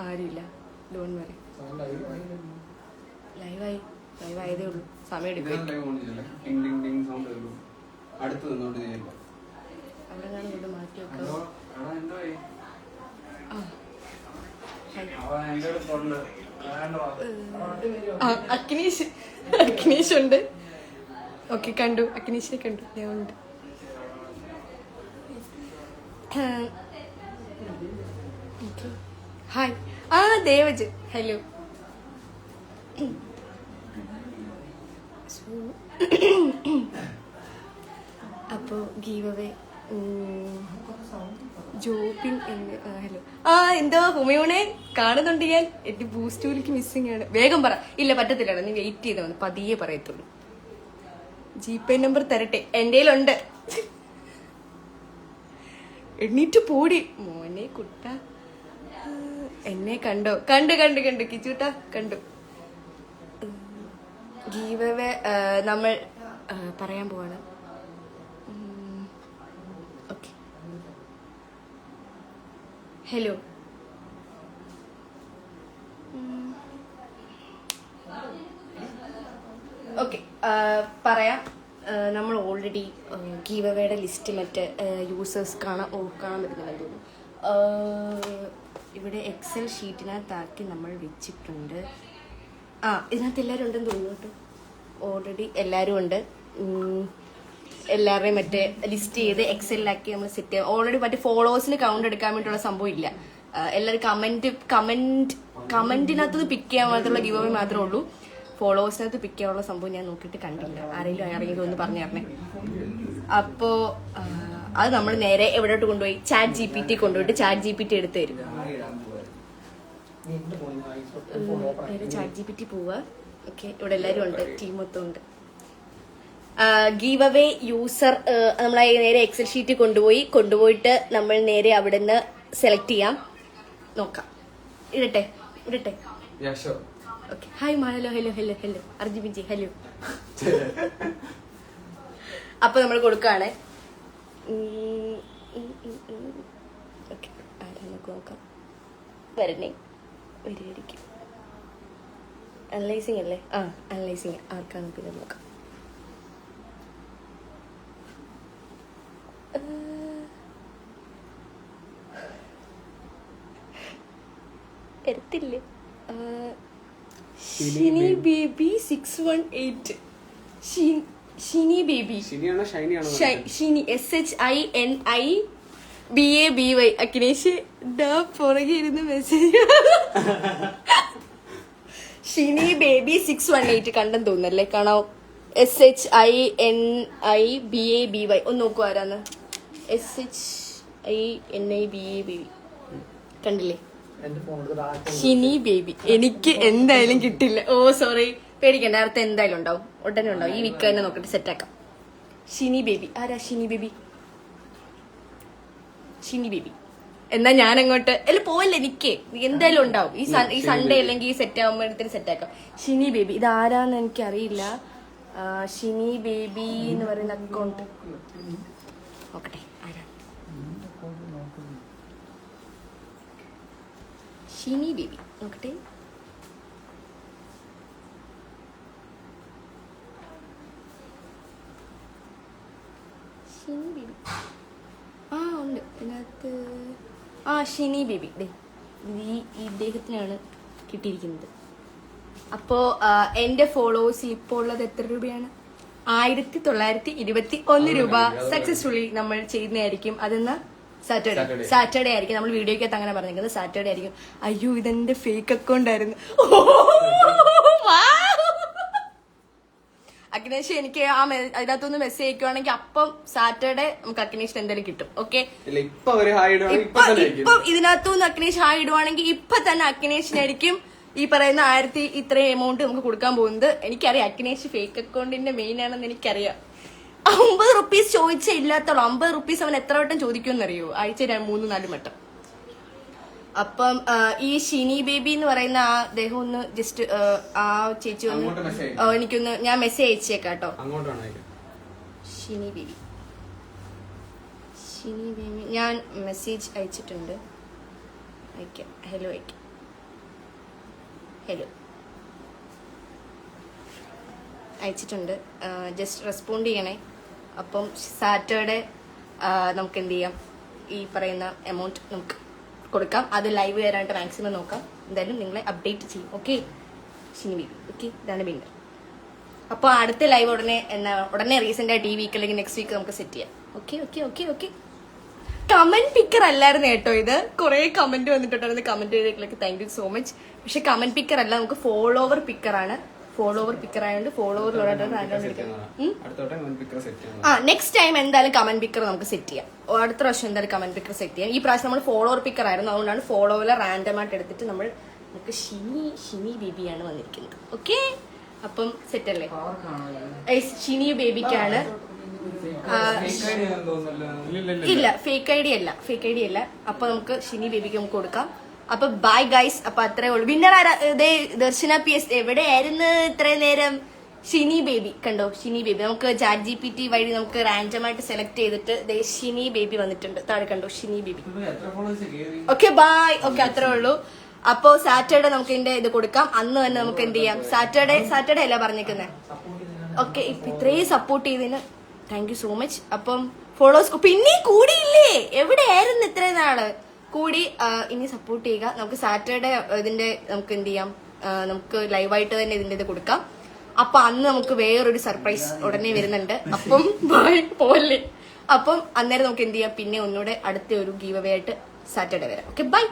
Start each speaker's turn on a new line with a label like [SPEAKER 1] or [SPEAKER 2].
[SPEAKER 1] ആരില്ല. Don't worry. ലൈവായതേ ഉള്ളൂ. സമയം എടുക്കും. അവിടെ കൊണ്ട് മാറ്റി വെക്കാം. അഗ്നീഷ് ഉണ്ട്. ഓക്കെ, കണ്ടു. അഗ്നീഷിനെ കണ്ടു. ഞാൻ ഉണ്ട്. ഹായ്. ദേവജ്. ഹലോ. അപ്പോ ഗീവ് അവേ ജോബിങ്. ഹലോ. എന്തോ ഹുമയൂണെ കാണുന്നുണ്ട് ഞാൻ. എന്റെ ബൂസ്റ്റൂലിക്ക് മിസ്സിംഗ് ആണ്. വേഗം പറ. ഇല്ല, പറ്റത്തില്ല. നീ വെയിറ്റ് ചെയ്താൽ മതി. പതിയെ പറയത്തുള്ളൂ. ജിപേ നമ്പർ തരട്ടെ? എന്റെ ഉണ്ട്. എണ്ണീറ്റ് പോടി മോനെ കുട്ട. എന്നെ കണ്ടോ? കണ്ടു കിച്ചൂട്ട കണ്ടു. ഗീവ് അവേ നമ്മൾ പറയാൻ പോവാണ്. ഓക്കെ. ഹലോ. ഓക്കെ, പറയാം. നമ്മൾ ഓൾറെഡി ഗീവ് അവേയുടെ ലിസ്റ്റ് മറ്റേ യൂസേഴ്സ് കാണാൻ പറ്റുന്നില്ല തോന്നുന്നു. ഇവിടെ എക്സൽ ഷീറ്റിനകത്താക്കി നമ്മൾ വെച്ചിട്ടുണ്ട്. ഇതിനകത്ത് എല്ലാവരും ഉണ്ടെന്ന് തോന്നുന്നു കേട്ടോ. ഓൾറെഡി എല്ലാവരും ഉണ്ട്. എല്ലാവരുടെയും മറ്റേ ലിസ്റ്റ് ചെയ്ത് എക്സലിലാക്കി നമ്മൾ സെറ്റ് ചെയ്യാം. ഓൾറെഡി മറ്റേ ഫോളോവേഴ്സിന് കൗണ്ട് എടുക്കാൻ വേണ്ടിയുള്ള സംഭവം ഇല്ല. എല്ലാവരും കമന്റിനകത്ത് പിക്ക് ചെയ്യാൻ മാത്രമുള്ള ഗീവ് അവേ മാത്രമേ ഉള്ളൂ. ഫോളോവേഴ്സിനകത്ത് പിക്ക് ചെയ്യാനുള്ള സംഭവം ഞാൻ നോക്കിയിട്ട് കണ്ടില്ല. ആരെങ്കിലും ഒന്ന് പറഞ്ഞു തരണേ. അപ്പോ അത് നമ്മൾ നേരെ എവിടോട്ട് കൊണ്ടുപോയി? ചാറ്റ് GPT കൊണ്ടുപോയിട്ട് ചാറ്റ് GPT എടുത്തു തരും. നേരെ ചാറ്റ് GPT പോവുക. ഓക്കെ, ഇവിടെ എല്ലാവരും ഉണ്ട്. ടീം മൊത്തം ഉണ്ട്. ഗീവ് അവേ യൂസർ നമ്മൾ നേരെ എക്സൽ ഷീറ്റ് കൊണ്ടുപോയിട്ട് നമ്മൾ നേരെ അവിടെ നിന്ന് സെലക്ട് ചെയ്യാം. നോക്കാം. ഇടട്ടെ. ഓക്കെ. ഹായ് ഹലോ അർജുബിൻജി. ഹലോ. അപ്പൊ നമ്മൾ കൊടുക്കാണ്. ഓക്കെ, നമുക്ക് നോക്കാം. വരുമായിരിക്കും. അനലൈസിങ് അല്ലേ? അനലൈസിങ്. ആർക്കാണ് പിന്നെ നോക്കാം. എടുത്തില്ലേ? Shini baby 618. Shini baby. Shini SHINIBABY. Akhilesh പുറകെ ഇരുന്ന് മെസ്സേജ്. ഷിനി ബേബി 618 കണ്ടെന്ന് തോന്നുന്നല്ലേ? കാണാവോ? SHINIBABY. ഒന്ന് നോക്കൂ ആരാന്ന്. SHINIBABY കണ്ടില്ലേ? ഷിനി ബേബി. എനിക്ക് എന്തായാലും കിട്ടില്ല. സോറി. പേടിക്കണ്ട. നേരത്തെ എന്തായാലും ഉണ്ടാവും. ഉടനെ ഉണ്ടാവും. ഈ വീക്ക് തന്നെ നോക്കിട്ട് സെറ്റാക്കാം. ഷിനി ബേബി. ആരാ ഷിനി ബേബി? എന്നാ ഞാൻ അങ്ങോട്ട് പോവല്ലേ? എനിക്ക് എന്തായാലും ഉണ്ടാവും. ഈ സൺഡേ അല്ലെങ്കിൽ ഈ സെറ്റ് ആകുമ്പോഴത്തേന് സെറ്റാക്കാം. ഷിനി ബേബി. ഇത് ആരാന്ന് എനിക്കറിയില്ല. ഷിനി ബേബി എന്ന് പറയുന്ന അക്കൗണ്ട് നോക്കട്ടെ. ആരാ? ഷിനി ബേബി നോക്കട്ടെ. ഷിനി ബേബി ഉണ്ട് ഇതിനകത്ത്. ഷിനി ബേബി. ഇദ്ദേഹത്തിനാണ് കിട്ടിയിരിക്കുന്നത്. അപ്പോ എന്റെ ഫോളോവേഴ്സിൽ ഇപ്പോൾ ഉള്ളത് എത്ര രൂപയാണ്? 1921 രൂപ. സക്സസ്ഫുള്ളി നമ്മൾ ചെയ്യുന്നതായിരിക്കും. അതെന്നാ സാറ്റർഡേ ആയിരിക്കും. നമ്മൾ വീഡിയോക്കകത്ത് അങ്ങനെ പറഞ്ഞിരിക്കുന്നത് സാറ്റർഡേ ആയിരിക്കും. അയ്യോ, ഇതെന്റെ ഫേക്ക് അക്കൗണ്ട് ആയിരുന്നു. അഖിലേഷ് എനിക്ക് അതിനകത്തൊന്ന് മെസ്സേജ് അയക്കുവാണെങ്കിൽ അപ്പം സാറ്റർഡേ നമുക്ക് അഖിലേഷിന് എന്തായാലും കിട്ടും. ഓക്കെ, ഇപ്പം ഇതിനകത്തുനിന്ന് അഖിലേഷ് ഹായ് ഇടുവാണെങ്കിൽ ഇപ്പൊ തന്നെ അഖിലേഷിനായിരിക്കും ഈ പറയുന്ന 1000 ഇത്രയും എമൗണ്ട് നമുക്ക് കൊടുക്കാൻ പോകുന്നത്. എനിക്കറിയാം അഖിലേഷ് ഫേക്ക് അക്കൗണ്ടിന്റെ മെയിൻ ആണെന്ന് എനിക്കറിയാം. 50 റുപ്പീസ് ചോദിച്ചേ ഇല്ലാത്തോളൂ. 50 റുപ്പീസ് അവൻ എത്ര വട്ടം ചോദിക്കുമെന്നറിയോ? ആഴ്ച 3-4 വട്ടം. അപ്പം ഈ ഷിനി ബേബി എന്ന് പറയുന്ന ആ അദ്ദേഹം ഒന്ന് ജസ്റ്റ് ആ ചേച്ചി ഒന്ന് എനിക്കൊന്ന് ഞാൻ മെസ്സേജ് അയച്ചേക്കാം കേട്ടോ. ഷിനി ബേബി ഷിനി ബേബി ഞാൻ മെസ്സേജ് അയച്ചിട്ടുണ്ട്. അയക്കാം. ഹലോ അയക്കാം. ഹലോ അയച്ചിട്ടുണ്ട്. ജസ്റ്റ് റെസ്പോണ്ട് ചെയ്യണേ. അപ്പം സാറ്റർഡേ നമുക്ക് എന്ത് ചെയ്യാം, ഈ പറയുന്ന എമൗണ്ട് നമുക്ക് കൊടുക്കാം. അത് ലൈവ് വരാനായിട്ട് മാക്സിമം നോക്കാം. എന്തായാലും നിങ്ങളെ അപ്ഡേറ്റ് ചെയ്യും. Okay Shini baby. ഓക്കെ ഇതാണ് വിന്നർ. അപ്പോൾ അടുത്ത ലൈവ് ഉടനെ റീസെന്റ് ആയിട്ട് ഈ വീക്ക് അല്ലെങ്കിൽ നെക്സ്റ്റ് വീക്ക് നമുക്ക് സെറ്റ് ചെയ്യാം. Okay okay okay okay. Comment picker അല്ലായിരുന്നു കേട്ടോ ഇത്. കുറെ കമന്റ് വന്നിട്ടുണ്ടായിരുന്നു. കമന്റ് ചെയ്തേക്ക് താങ്ക് യു സോ മച്ച്. പക്ഷെ കമന്റ് പിക്കർ അല്ല, നമുക്ക് ഫോളോവർ പിക്കർ ആണ്. ഫോളോവർ പിക്കർ ആയതുകൊണ്ട് ഫോളോവറിലുള്ള നെക്സ്റ്റ് ടൈം എന്തായാലും കമന്റ് പിക്കർ നമുക്ക് സെറ്റ് ചെയ്യാം. അടുത്ത പ്രാവശ്യം എന്തായാലും കമന്റ് പിക്കർ സെറ്റ് ചെയ്യാം. ഈ പ്രാവശ്യം നമ്മൾ ഫോളോവർ പിക്കർ ആയിരുന്നു, അതുകൊണ്ടാണ് ഫോളോവർ റാൻഡം ആയിട്ട് എടുത്തിട്ട് നമുക്ക് ഷിനി ബേബിയാണ് വന്നിരിക്കുന്നത്. ഓക്കെ അപ്പം സെറ്റ് അല്ലേ? ഷിനി ബേബിക്കാണ്. ഇല്ല ഫേക്ക് ഐ ഡി അല്ല. അപ്പൊ നമുക്ക് ഷിനി ബേബിക്ക് നമുക്ക് കൊടുക്കാം. അപ്പൊ ബൈ ഗൈസ്. അപ്പൊ അത്രേ ഉള്ളൂ. വിന്നർ ആരാ? ദർശന PS എവിടെയായിരുന്നു ഇത്രയും നേരം? ഷിനി ബേബി കണ്ടോ? ഷിനി ബേബി നമുക്ക് ചാറ്റ് GPT വഴി നമുക്ക് റാൻഡം ആയിട്ട് സെലക്ട് ചെയ്തിട്ട് ഷിനി ബേബി വന്നിട്ടുണ്ട്. താഴെ കണ്ടോ Shini baby. Okay bye. Okay അത്രേ ഉള്ളൂ. അപ്പോ സാറ്റർഡേ നമുക്ക് ഇതിന്റെ ഇത് കൊടുക്കാം. അന്ന് തന്നെ നമുക്ക് എന്ത് ചെയ്യാം, സാറ്റർഡേ അല്ല പറഞ്ഞേക്കുന്നത്. ഓക്കെ ഇത്രയും സപ്പോർട്ട് ചെയ്തതിന് താങ്ക് യു സോ മച്ച്. അപ്പം ഫോളോസ് പിന്നെ കൂടിയില്ലേ? എവിടെയായിരുന്നു ഇത്രയും നാള്? കൂടി. ഇനി സപ്പോർട്ട് ചെയ്യുക. നമുക്ക് സാറ്റർഡേ ഇതിന്റെ നമുക്ക് എന്ത് ചെയ്യാം, നമുക്ക് ലൈവായിട്ട് തന്നെ ഇതിന്റെ ഇത് കൊടുക്കാം. അപ്പൊ അന്ന് നമുക്ക് വേറൊരു സർപ്രൈസ് ഉടനെ വരുന്നുണ്ട്. അപ്പം പോലെ അപ്പം അന്നേരം നമുക്ക് എന്ത് ചെയ്യാം, പിന്നെ ഒന്നുകൂടെ അടുത്ത ഒരു ഗീവ് അവേ ആയിട്ട് സാറ്റർഡേ വരാം. Okay bye.